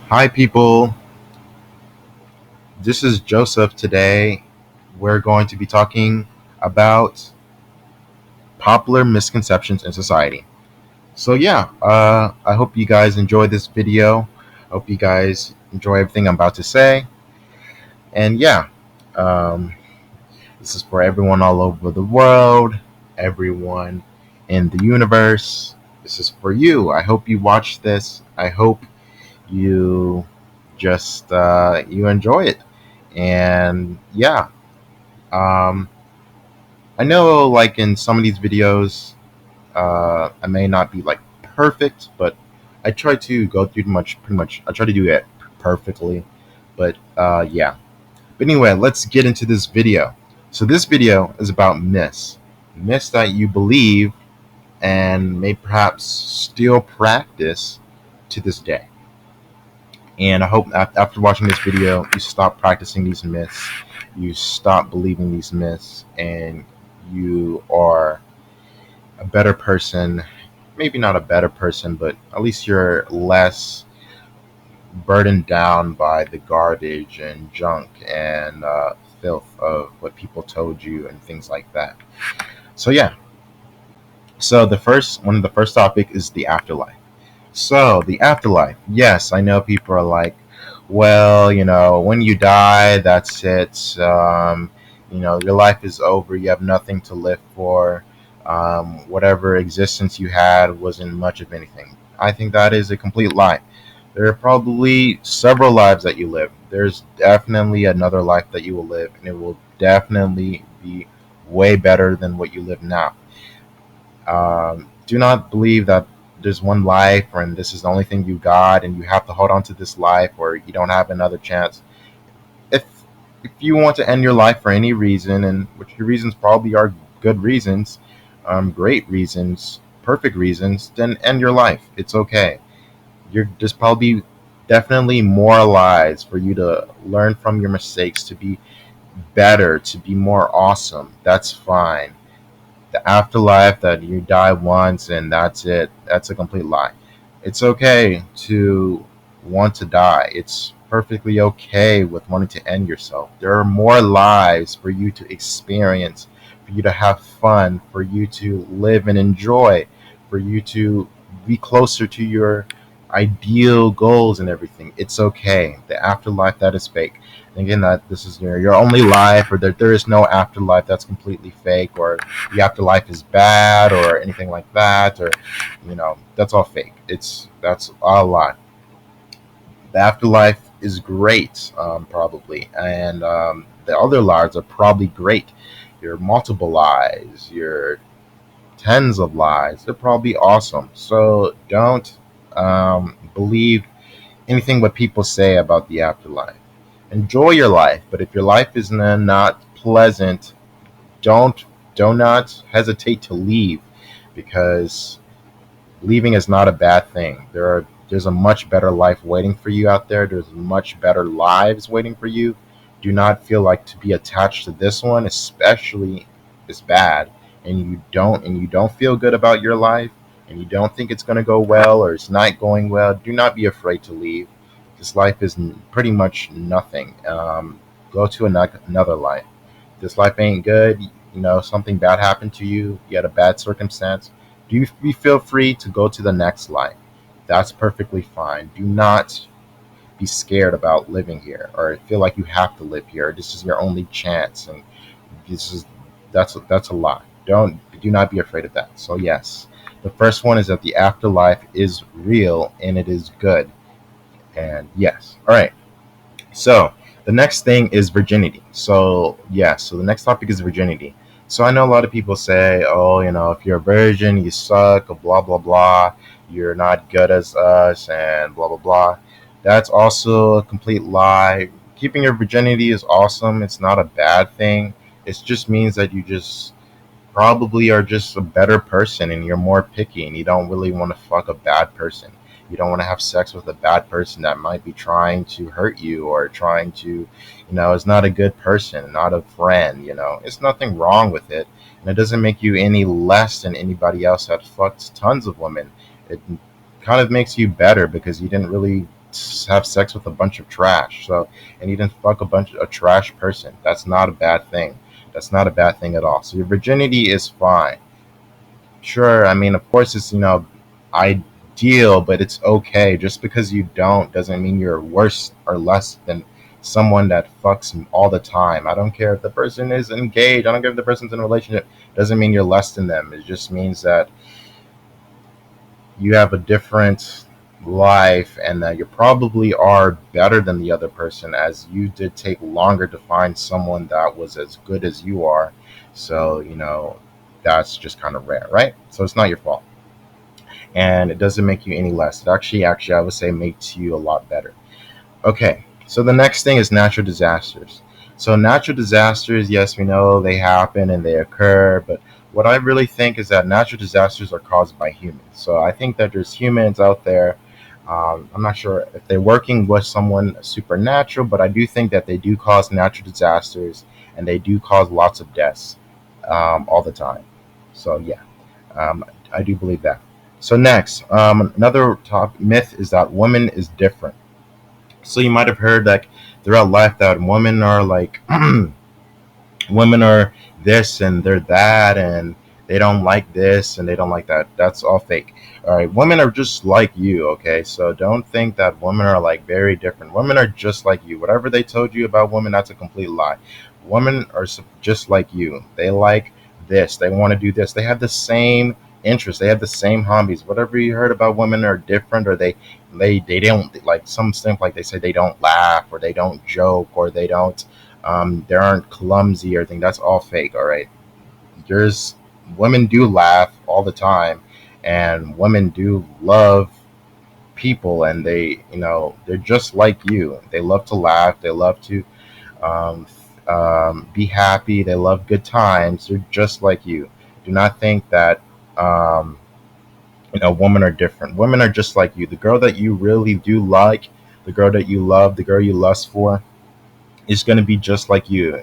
Hi, people. This is Joseph. Today, we're going to be talking about popular misconceptions in society. I hope you guys enjoy this video. I hope you guys enjoy everything I'm about to say. And um, this is for everyone all over the world, everyone in the universe. This is for you. I hope you watch this. I hope you you enjoy it. And um, I know like in some of these videos, I may not be like perfect, but I try to go through pretty much. I try to do it perfectly, but. But anyway, let's get into this video. So this video is about myths that you believe and may perhaps still practice to this day. And I hope after watching this video, you stop practicing these myths, you stop believing these myths, and you are a better person. Maybe not a better person, but at least you're less burdened down by the garbage and junk and filth of what people told you and things like that. So yeah. So the first one of the first topic is the afterlife. So, the afterlife. Yes, I know people are like, well, when you die, that's it. Your life is over. You have nothing to live for. Whatever existence you had wasn't much of anything. I think that is a complete lie. There are probably several lives that you live. There's definitely another life that you will live, and it will definitely be way better than what you live now. Do not believe that there's one life and this is the only thing you got and you have to hold on to this life or you don't have another chance. If if you want to end your life for any reason, and which your reasons probably are good reasons, great reasons, perfect reasons, then end your life. It's okay. There's probably definitely more lives for you to learn from your mistakes, to be better, to be more awesome. That's fine. The afterlife that you die once and that's it, that's a complete lie. It's okay to want to die. It's perfectly okay with wanting to end yourself. There are more lives for you to experience, for you to have fun, for you to live and enjoy, for you to be closer to your ideal goals and everything. It's okay. The afterlife, that is fake. Thinking that this is your only life, or that there is no afterlife, that's completely fake, or the afterlife is bad, or anything like that, or that's all fake. That's a lie. The afterlife is great, probably, and the other lives are probably great. Your multiple lives, your tens of lives, they're probably awesome. So don't believe anything what people say about the afterlife. Enjoy your life, but if your life is not pleasant, don't do not hesitate to leave, because leaving is not a bad thing. There's a much better life waiting for you out there. There's much better lives waiting for you. Do not feel like to be attached to this one, especially is bad, and you don't feel good about your life, and you don't think it's going to go well or it's not going well. Do not be afraid to leave. This life is pretty much nothing. Go to another life. This life ain't good. Something bad happened to you. You had a bad circumstance. You feel free to go to the next life. That's perfectly fine. Do not be scared about living here or feel like you have to live here. This is your only chance, and this is that's a lie. Do not be afraid of that. So yes, the first one is that the afterlife is real and it is good. And yes, all right. So the next thing is virginity. So the next topic is virginity. So I know a lot of people say, oh, if you're a virgin, you suck, blah blah blah. You're not good as us, and blah blah blah. That's also a complete lie. Keeping your virginity is awesome. It's not a bad thing. It just means that you just probably are just a better person and you're more picky and you don't really want to fuck a bad person. You don't want to have sex with a bad person that might be trying to hurt you or trying to, is not a good person, not a friend. It's nothing wrong with it. And it doesn't make you any less than anybody else that fucks tons of women. It kind of makes you better because you didn't really have sex with a bunch of trash. So, and you didn't fuck a trash person. That's not a bad thing. That's not a bad thing at all. So your virginity is fine. Sure, I mean, of course, it's ideal, but it's okay. Just because you don't doesn't mean you're worse or less than someone that fucks all the time. I don't care if the person is engaged. I don't care if the person's in a relationship. Doesn't mean you're less than them. It just means that you have a different life and that you probably are better than the other person, as you did take longer to find someone that was as good as you are. So that's just kind of rare, right? So it's not your fault, and it doesn't make you any less. It actually I would say makes you a lot better. Okay, so the next thing is natural disasters. So natural disasters, yes, we know they happen and they occur, but what I really think is that natural disasters are caused by humans. So I think that there's humans out there. I'm not sure if they're working with someone supernatural, but I do think that they do cause natural disasters and they do cause lots of deaths all the time. So yeah, I do believe that. So next, another top myth is that woman is different. So you might have heard like throughout life that women are like women are this and they're that, and they don't like this and they don't like that. That's all fake. All right, women are just like you. Okay, so don't think that women are like very different. Women are just like you. Whatever they told you about women, that's a complete lie. Women are just like you. They like this. They want to do this. They have the same interests. They have the same hobbies. Whatever you heard about women are different, or they don't like some stuff, like they say they don't laugh or they don't joke or they aren't clumsy or anything. That's all fake. All right, there's women do laugh all the time, and women do love people, and they're just like you. They love to laugh. They love to um, be happy. They love good times. They're just like you. Do not think that um, women are different. Women are just like you. The girl that you really do like, the girl that you love, the girl you lust for, is going to be just like you.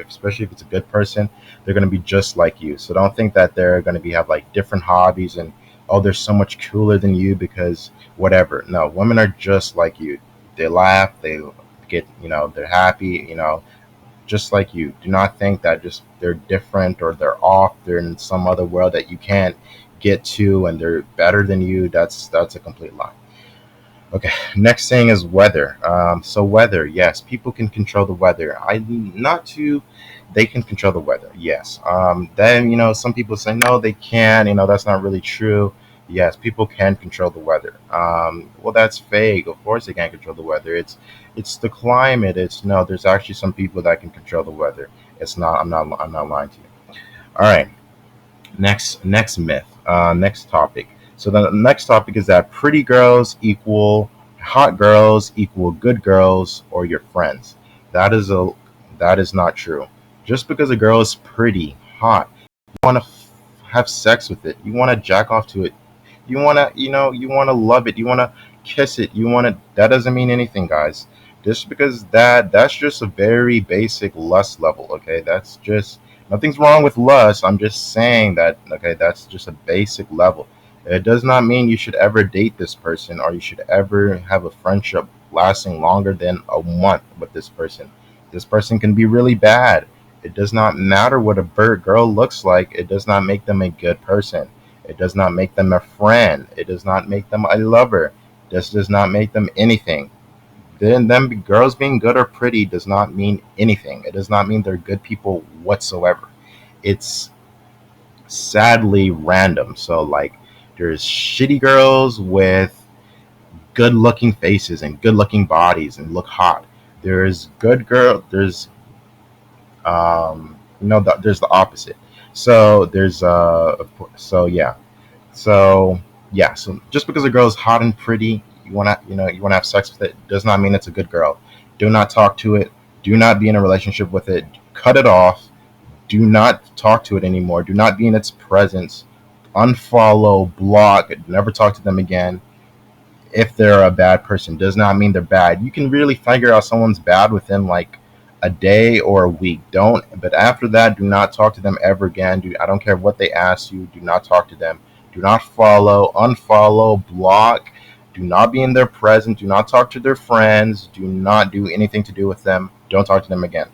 Especially if it's a good person, they're going to be just like you. So don't think that they're going to be have like different hobbies and oh, they're so much cooler than you because whatever. No, women are just like you. They laugh. They get they're happy. Just like you. Do not think that just they're different or they're off. They're in some other world that you can't get to, and they're better than you. That's a complete lie. Okay, next thing is weather. So weather, yes, people can control the weather. I not to, they can control the weather. Yes. Then some people say no, they can. That's not really true. Yes, people can control the weather. Well, that's fake. Of course, they can't control the weather. It's the climate. It's no. There's actually some people that can control the weather. It's not. I'm not lying to you. All right. Next myth. Next topic. So the next topic is that pretty girls equal hot girls equal good girls or your friends. That is a that is not true. Just because a girl is pretty, hot, you want to have sex with it. You want to jack off to it. You want to you want to love it. You want to kiss it. You want to. That doesn't mean anything, guys. Just because that's just a very basic lust level. Okay, that's just nothing's wrong with lust. I'm just saying that. Okay, that's just a basic level. It does not mean you should ever date this person or you should ever have a friendship lasting longer than a month with this person. This person can be really bad. It does not matter what a bird girl looks like. It does not make them a good person. It does not make them a friend. It does not make them a lover. This does not make them anything. Then them girls being good or pretty does not mean anything. It does not mean they're good people whatsoever. It's sadly random. So like there's shitty girls with good looking faces and good looking bodies and look hot. There's good girl. There's there's the opposite. So there's so yeah. So yeah. So just because a girl is hot and pretty, you wanna have sex with it, does not mean it's a good girl. Do not talk to it. Do not be in a relationship with it. Cut it off. Do not talk to it anymore. Do not be in its presence. Unfollow, block, never talk to them again. If they're a bad person, does not mean they're bad. You can really figure out someone's bad within like a day or a week. Don't, but after that, do not talk to them ever again. I don't care what they ask you. Do not talk to them. Do not follow, unfollow, block. Do not be in their presence. Do not talk to their friends. Do not do anything to do with them. Don't talk to them again.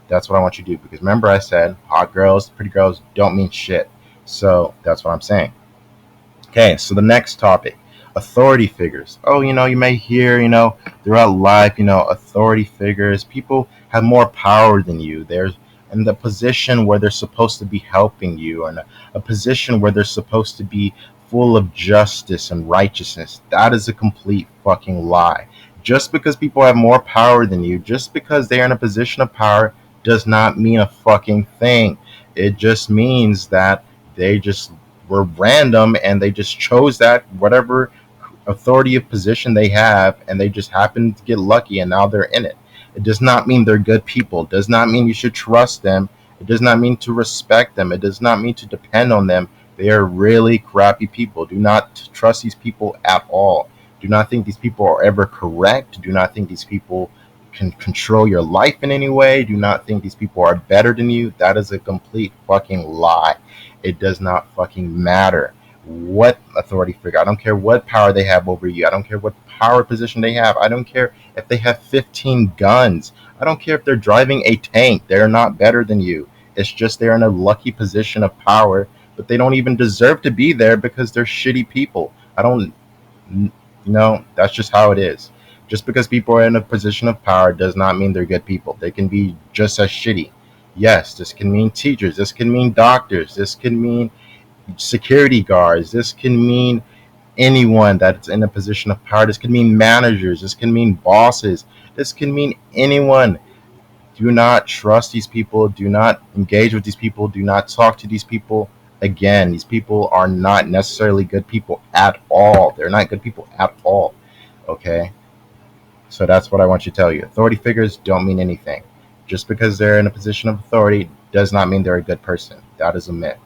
That's what I want you to do. Because remember, I said hot girls, pretty girls don't mean shit. So that's what I'm saying. Okay, so the next topic, authority figures. Oh, you may hear, throughout life, authority figures. People have more power than you. They're in the position where they're supposed to be helping you, and a position where they're supposed to be full of justice and righteousness. That is a complete fucking lie. Just because people have more power than you, just because they're in a position of power, does not mean a fucking thing. It just means that they just were random and they just chose that whatever authority of position they have, and they just happened to get lucky and now they're in it. It does not mean they're good people. It does not mean you should trust them. It does not mean to respect them. It does not mean to depend on them. They are really crappy people. Do not trust these people at all. Do not think these people are ever correct. Do not think these people can control your life in any way. Do not think these people are better than you. That is a complete fucking lie. It does not fucking matter what authority figure. I don't care what power they have over you. I don't care what power position they have. I don't care if they have 15 guns. I don't care if they're driving a tank. They're not better than you. It's just they're in a lucky position of power, but they don't even deserve to be there because they're shitty people. I don't know. That's just how it is. Just because people are in a position of power does not mean they're good people. They can be just as shitty. Yes, this can mean teachers. This can mean doctors. This can mean security guards. This can mean anyone that's in a position of power. This can mean managers. This can mean bosses. This can mean anyone. Do not trust these people. Do not engage with these people. Do not talk to these people. Again, these people are not necessarily good people at all. They're not good people at all. Okay? So that's what I want you to tell you. Authority figures don't mean anything. Just because they're in a position of authority does not mean they're a good person. That is a myth.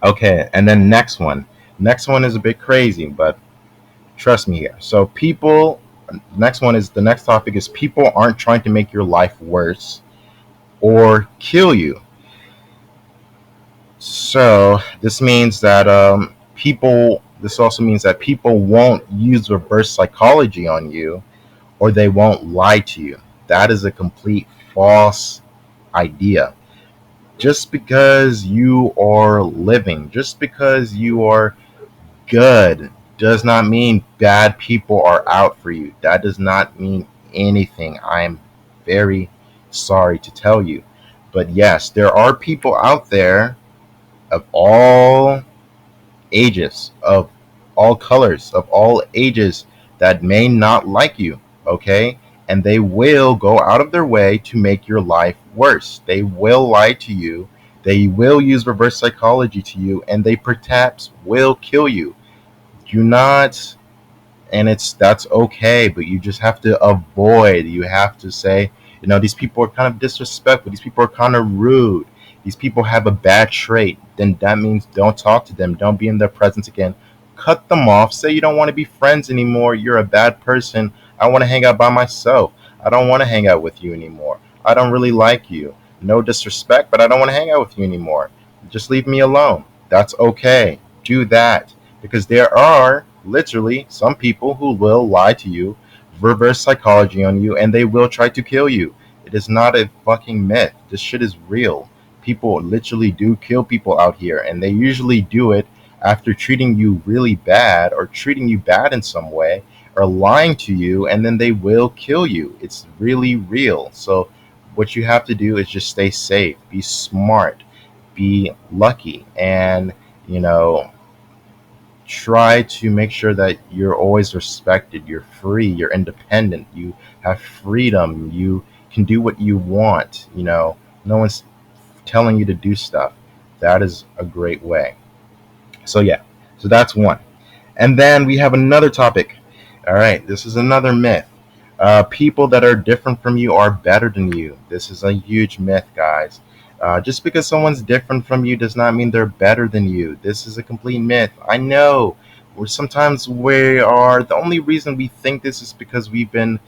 Okay, and then next one. Next one is a bit crazy, but trust me here. So people, next one is the next topic is people aren't trying to make your life worse or kill you. So this means that people. This also means that people won't use reverse psychology on you, or they won't lie to you. That is a complete false idea. Just because you are living, just because you are good, does not mean bad people are out for you. That does not mean anything. I am very sorry to tell you. But yes, there are people out there of all ages, of all colors, of all ages that may not like you, okay? And they will go out of their way to make your life worse. They will lie to you. They will use reverse psychology to you, and they perhaps will kill you. Do not, and that's okay, but you just have to avoid. You have to say, these people are kind of disrespectful. These people are kind of rude. These people have a bad trait. Then that means don't talk to them. Don't be in their presence again. Cut them off. Say you don't want to be friends anymore. You're a bad person. I want to hang out by myself. I don't want to hang out with you anymore. I don't really like you. No disrespect, but I don't want to hang out with you anymore. Just leave me alone. That's okay. Do that. Because there are literally some people who will lie to you, reverse psychology on you, and they will try to kill you. It is not a fucking myth. This shit is real. People literally do kill people out here, and they usually do it after treating you really bad or treating you bad in some way or lying to you, and then they will kill you. It's really real. So what you have to do is just stay safe, be smart, be lucky, and you know try to make sure that you're always respected, you're free, you're independent, you have freedom, you can do what you want. No one's telling you to do stuff. That is a great way. So yeah, so that's one. And then we have another topic. All right, this is another myth. People that are different from you are better than you. This is a huge myth, guys. Just because someone's different from you does not mean they're better than you. This is a complete myth. I know. Sometimes we are. The only reason we think this is because we've been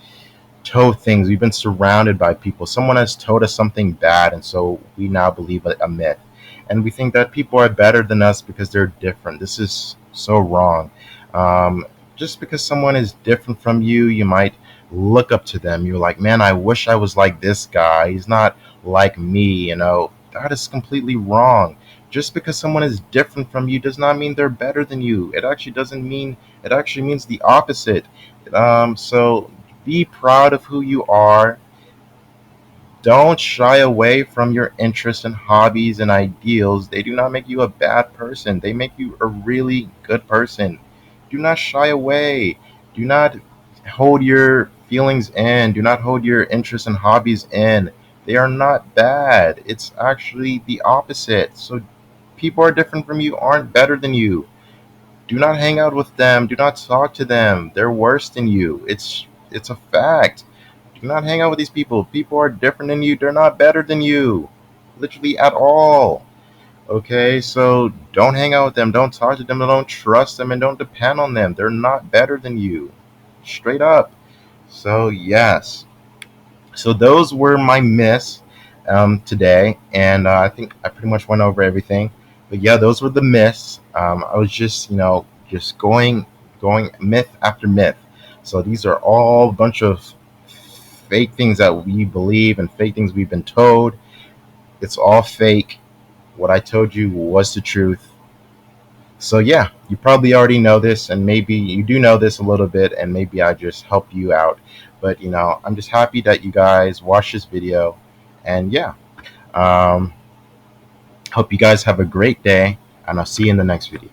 told things. We've been surrounded by people. Someone has told us something bad, and so we now believe a myth. and we think that people are better than us because they're different. This is so wrong. Um, just because someone is different from you, you might look up to them. You're like, man, I wish I was like this guy. He's not like me. That is completely wrong. Just because someone is different from you does not mean they're better than you. It actually doesn't mean. It actually means the opposite. So be proud of who you are. Don't shy away from your interests and hobbies and ideals. They do not make you a bad person. They make you a really good person. Do not shy away. Do not hold your feelings in. Do not hold your interests and hobbies in. They are not bad. It's actually the opposite. So people are different from you aren't better than you. Do not hang out with them. Do not talk to them. They're worse than you. It's a fact. Do not hang out with these people. People are different than you. They're not better than you. Literally at all. Okay, so don't hang out with them. Don't talk to them. Don't trust them and don't depend on them. They're not better than you. Straight up. So, yes. So, those were my myths today. And I think I pretty much went over everything. But yeah, those were the myths. I was just, just going myth after myth. So, these are all a bunch of fake things that we believe and fake things we've been told. It's all fake. What I told you was the truth. So yeah, you probably already know this, and maybe you do know this a little bit, and maybe I just help you out. But I'm just happy that you guys watched this video, and yeah, um, hope you guys have a great day, and I'll see you in the next video.